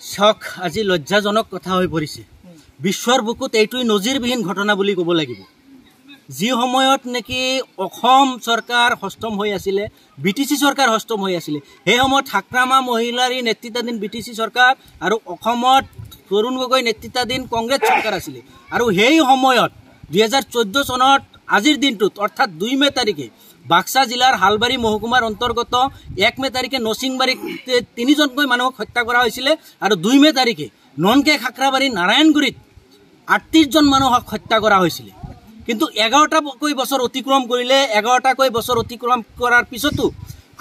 শখ আজি লজ্জাজনক কথা হৈ পৰিছে। বিশ্বৰ বুকুত এইটোই নজিৰবিহীন ঘটনা বুলি ক'ব লাগিব। যি সময়ত নেকি অসম চৰকাৰ হস্তম হৈ আছিলে, বিটিচি চৰকাৰ হস্তম হৈ আছিলে, সেই সময়ত হাগ্ৰামা মহিলাৰী নেতৃত্বাধীন বিটিচি চৰকাৰ আৰু অসমত তৰুণ গগৈ নেতৃত্বাধীন কংগ্ৰেছ চৰকাৰ আছিলে। আৰু সেই সময়ত 2014 চনত আজিৰ দিনটোত অৰ্থাৎ 2 মে তাৰিখে বাক্সা জিলাৰ হালবাৰী মহকুমাৰ অন্তৰ্গত 1 মে তাৰিখে নচিংবাৰীত 3জনকৈ মানুহক হত্যা কৰা হৈছিলে আৰু 2 মে তাৰিখে ননকে খাকৰাবাৰী নাৰায়ণগুৰিত 38জন মানুহক হত্যা কৰা হৈছিলে। কিন্তু 11টাকৈ বছৰ অতিক্ৰম কৰিলে, 11টাকৈ বছৰ অতিক্ৰম কৰাৰ পিছতো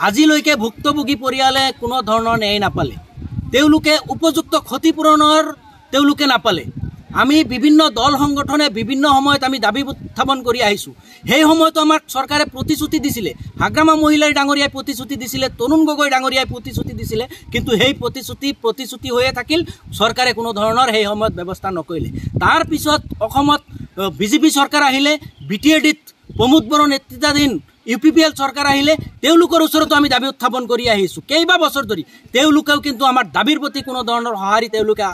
আজিলৈকে ভুক্তভোগী পৰিয়ালে কোনো ধৰণৰ ন্যায় নাপালে, তেওঁলোকে উপযুক্ত ক্ষতিপূৰণৰ তেওঁলোকে নাপালে। আমি বিভিন্ন দল সংগঠনে বিভিন্ন সময়ত আমি দাবী উত্থাপন কৰি আহিছোঁ। সেই সময়তো আমাক চৰকাৰে প্ৰতিশ্ৰুতি দিছিলে, হাগ্ৰামা মহিলাৰ ডাঙৰীয়াই প্ৰতিশ্ৰুতি দিছিলে, তৰুণ গগৈ ডাঙৰীয়াই প্ৰতিশ্ৰুতি দিছিলে, কিন্তু সেই প্ৰতিশ্ৰুতি হৈয়ে থাকিল। চৰকাৰে কোনো ধৰণৰ সেই সময়ত ব্যৱস্থা নকৰিলে। তাৰ পিছত অসমত বিজেপি চৰকাৰ আহিলে, BTADত প্ৰমোদ বড়ো নেতৃত্বাধীন UPPL চৰকাৰ আহিলে, তেওঁলোকৰ ওচৰতো আমি দাবী উত্থাপন কৰি আহিছোঁ কেইবা বছৰ ধৰি। তেওঁলোকেও কিন্তু আমাৰ দাবীৰ প্ৰতি কোনো ধৰণৰ সঁহাৰি তেওঁলোকে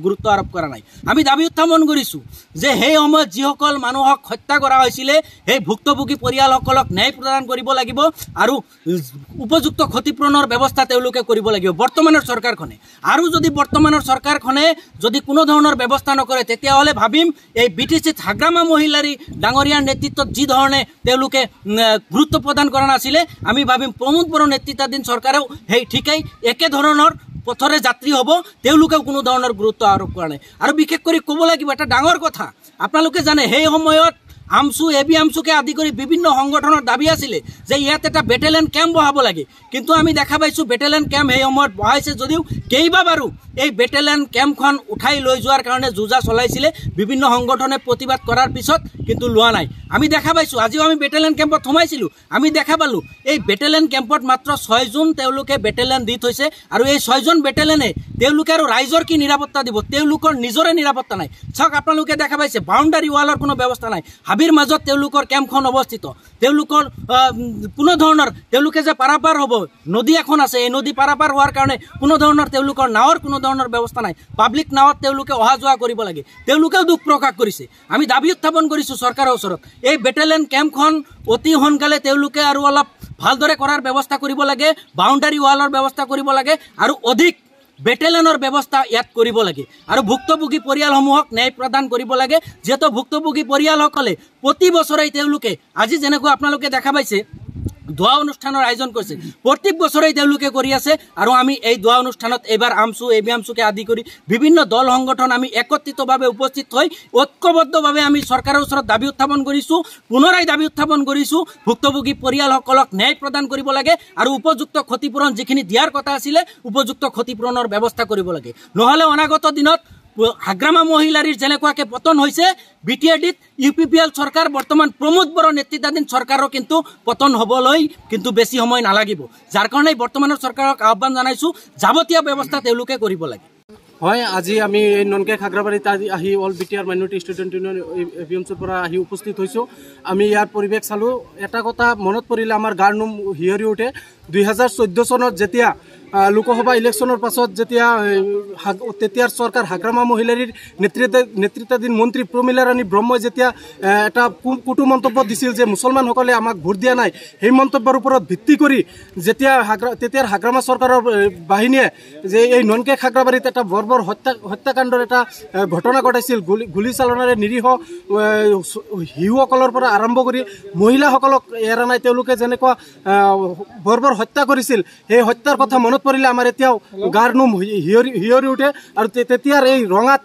গুৰুত্ব আৰোপ কৰা নাই। আমি দাবী উত্থাপন কৰিছোঁ যে সেই সময়ত যিসকল মানুহক হত্যা কৰা হৈছিলে সেই ভুক্তভোগী পৰিয়ালসকলক ন্যায় প্ৰদান কৰিব লাগিব আৰু উপযুক্ত ক্ষতিপূৰণৰ ব্যৱস্থা তেওঁলোকে কৰিব লাগিব বৰ্তমানৰ চৰকাৰখনে। আৰু যদি বৰ্তমানৰ চৰকাৰখনে যদি কোনো ধৰণৰ ব্যৱস্থা নকৰে, তেতিয়াহ'লে ভাবিম এই BTCত হাগ্ৰামা মহিলাৰী ডাঙৰীয়াৰ নেতৃত্বত যি ধৰণে তেওঁলোকে গুৰুত্ব প্ৰদান কৰা নাছিলে, আমি ভাবিম প্ৰমোদ বড়ো নেতৃত্বাধীন চৰকাৰেও সেই ঠিকেই একে ধৰণৰ পথৰে যাত্ৰী হ'ব, তেওঁলোকেও কোনো ধৰণৰ গুৰুত্ব আৰোপ কৰা নাই। আৰু বিশেষ কৰি ক'ব লাগিব এটা ডাঙৰ কথা, আপোনালোকে জানে সেই সময়ত আমচু এবি আমচুকে আদি কৰি বিভিন্ন সংগঠনৰ দাবী আছিলে যে ইয়াত এটা বেটেলিয়ন কেম্প বহাব লাগে। কিন্তু আমি দেখা পাইছোঁ বেটেলিয়ন কেম্প সেই সময়ত বহাইছে যদিও কেইবাবাৰো এই বেটেলিয়ন কেম্পখন উঠাই লৈ যোৱাৰ কাৰণে যোজা চলাইছিলে, বিভিন্ন সংগঠনে প্ৰতিবাদ কৰাৰ পিছত কিন্তু লোৱা নাই। আমি দেখা পাইছোঁ আজিও আমি বেটেলিয়ন কেম্পত সোমাইছিলোঁ, আমি দেখা পালোঁ এই বেটেলিয়ন কেম্পত মাত্ৰ 6জন তেওঁলোকে বেটেলিয়ন দি থৈছে। আৰু এই 6জন বেটেলিয়নে তেওঁলোকে আৰু ৰাইজৰ কি নিৰাপত্তা দিব? তেওঁলোকৰ নিজৰে নিৰাপত্তা নাই। চাওক আপোনালোকে দেখা পাইছে বাউণ্ডাৰী ৱালৰ কোনো ব্যৱস্থা নাই। হাবিৰ মাজত তেওঁলোকৰ কেম্পখন অৱস্থিত। তেওঁলোকৰ কোনো ধৰণৰ তেওঁলোকে যে পাৰাপাৰ হ'ব, নদী এখন আছে, এই নদী পাৰাপাৰ হোৱাৰ কাৰণে কোনো ধৰণৰ তেওঁলোকৰ নাৱৰ কোনো ধৰণৰ ব্যৱস্থা নাই। পাব্লিক নাৱত তেওঁলোকে অহা যোৱা কৰিব লাগে। তেওঁলোকেও দুখ প্ৰকাশ কৰিছে। আমি দাবী উত্থাপন কৰিছোঁ চৰকাৰৰ ওচৰত, এই বেটেলিয়ন কেম্পখন অতি সোনকালে তেওঁলোকে আৰু অলপ ভালদৰে কৰাৰ ব্যৱস্থা কৰিব লাগে, বাউণ্ডাৰী ৱালৰ ব্যৱস্থা কৰিব লাগে আৰু অধিক বেটেলিয়নৰ ব্যৱস্থা ইয়াত কৰিব লাগে আৰু ভুক্তভোগী পৰিয়ালসমূহক ন্যায় প্ৰদান কৰিব লাগে। যিহেতু ভুক্তভোগী পৰিয়ালসকলে প্ৰতি বছৰেই তেওঁলোকে আজি যেনেকৈ আপোনালোকে দেখা পাইছে দোৱা অনুষ্ঠানৰ আয়োজন কৰিছে, প্ৰত্যেক বছৰেই তেওঁলোকে কৰি আছে। আৰু আমি এই দোৱা অনুষ্ঠানত এইবাৰ আমচু এবি আমচুকে আদি কৰি বিভিন্ন দল সংগঠন আমি একত্ৰিতভাৱে উপস্থিত হৈ ঐক্যবদ্ধভাৱে আমি চৰকাৰৰ ওচৰত দাবী উত্থাপন কৰিছোঁ, পুনৰাই দাবী উত্থাপন কৰিছোঁ। ভুক্তভোগী পৰিয়ালসকলক ন্যায় প্ৰদান কৰিব লাগে আৰু উপযুক্ত ক্ষতিপূৰণ যিখিনি দিয়াৰ কথা আছিলে উপযুক্ত ক্ষতিপূৰণৰ ব্যৱস্থা কৰিব লাগে। নহ'লে অনাগত দিনত হাগ্ৰামা মহিলাৰীৰ যেনেকুৱাকৈ পতন হৈছে, BTADত UPPL চৰকাৰ বৰ্তমান প্ৰমোদ বড়ো নেতৃত্বাধীন চৰকাৰৰ কিন্তু পতন হ'বলৈ কিন্তু বেছি সময় নালাগিব। যাৰ কাৰণে বৰ্তমানৰ চৰকাৰক আহ্বান জনাইছোঁ যাৱতীয় ব্যৱস্থা তেওঁলোকে কৰিব লাগে। হয়, আজি আমি ননকে খাগ্ৰাবাৰীত আহি all BTR minority student union ABMCৰ পৰা আহি উপস্থিত হৈছোঁ। আমি ইয়াৰ পৰিৱেশ চালোঁ। এটা কথা মনত পৰিলে আমাৰ গাৰ নোম শিয়ৰি উঠে। 2014 চনত যেতিয়া লোকসভা ইলেকশ্যনৰ পাছত যেতিয়া তেতিয়াৰ চৰকাৰ হাগ্ৰামা মহিলাৰীৰ নেতৃত্বাধীন মন্ত্ৰী প্ৰমীলা ৰাণী ব্ৰহ্মই যেতিয়া এটা কুটু মন্তব্য দিছিল যে মুছলমানসকলে আমাক ভোট দিয়া নাই, সেই মন্তব্যৰ ওপৰত ভিত্তি কৰি যেতিয়া তেতিয়াৰ হাগ্ৰামা চৰকাৰৰ বাহিনীয়ে যে এই ননকে খাগ্ৰাবাৰীত এটা বৰ্বৰ হত্যাকাণ্ডৰ এটা ঘটনা ঘটাইছিল, গুলী চালনাৰে নিৰীহ শিশুসকলৰ পৰা আৰম্ভ কৰি মহিলাসকলক এৰা নাই, তেওঁলোকে যেনেকুৱা বৰ্বৰ হত্যা কৰিছিল, সেই হত্যাৰ কথা মনত পৰিলে আমাৰ এতিয়াও গাৰ নোম শিয়ৰি উঠে। আৰু তেতিয়াৰ এই ৰঙা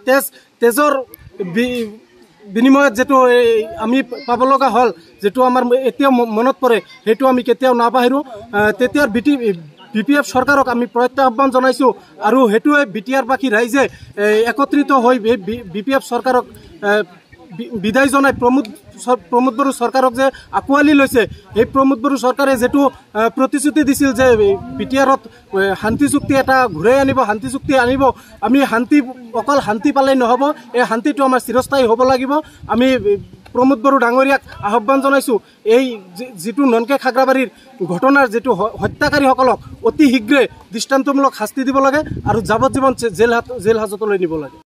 তেজৰ বিনিময়ত যিটো আমি পাব লগা হ'ল, যিটো আমাৰ এতিয়াও মনত পৰে, সেইটো আমি কেতিয়াও নাপাহৰোঁ। তেতিয়াৰ BPF চৰকাৰক আমি প্ৰত্যাহ্বান জনাইছোঁ আৰু সেইটোৱে BTRবাসী ৰাইজে একত্ৰিত হৈ BPF চৰকাৰক বিদায় জনাই প্ৰমোদ বড়ো চৰকাৰক যে আঁকোৱালি লৈছে, সেই প্ৰমোদ বড়ো চৰকাৰে যিটো প্ৰতিশ্ৰুতি দিছিল যে BTRত শান্তি চুক্তি এটা ঘূৰাই আনিব, শান্তি চুক্তি আনিব, আমি অকল শান্তি পালেই নহ'ব, এই শান্তিটো আমাৰ চিৰস্থায়ী হ'ব লাগিব। আমি প্ৰমোদ বড়ো ডাঙৰীয়াক আহ্বান জনাইছোঁ এই যিটো ননকে খাগ্ৰাবাৰীৰ ঘটনাৰ যিটো হত্যাকাৰীসকলক অতি শীঘ্ৰে দৃষ্টান্তমূলক শাস্তি দিব লাগে আৰু যাৱজ্জীৱন জেল হাজতলৈ নিব লাগে।